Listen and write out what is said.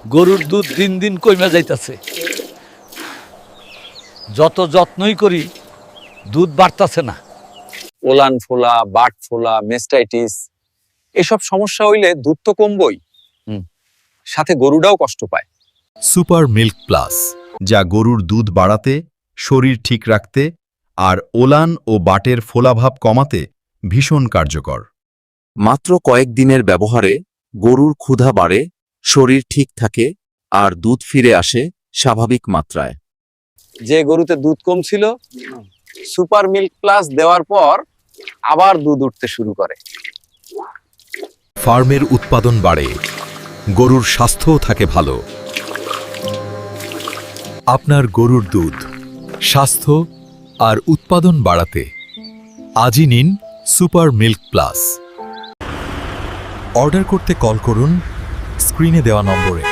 গরুর দুধ দিন দিন কমে যাইতেছে। যত যত্নই করি দুধ বাড়তাছে না। ওলান ফোলা, বাট ফোলা, মেস্টাইটিস এসব সমস্যা হইলে দুধ তো কমবই, সাথে গরুটাও কষ্ট পায়। সুপার মিল্ক প্লাস, যা গরুর দুধ বাড়াতে, শরীর ঠিক রাখতে আর ওলান ও বাটের ফোলাভাব কমাতে ভীষণ কার্যকর। মাত্র কয়েকদিনের ব্যবহারে গরুর ক্ষুধা বাড়ে, শরীর ঠিক থাকে আর দুধ ফিরে আসে স্বাভাবিক মাত্রায়। যে গরুতে দুধ কম ছিল, সুপার মিল্ক প্লাস দেওয়ার পর আবার দুধ উঠতে শুরু করে। ফার্মের উৎপাদন বাড়ে, গরুর স্বাস্থ্যও থাকে ভালো। আপনার গরুর দুধ, স্বাস্থ্য আর উৎপাদন বাড়াতে আজই নিন সুপার মিল্ক প্লাস। অর্ডার করতে কল করুন স্ক্রিনে দেওয়া নম্বরে।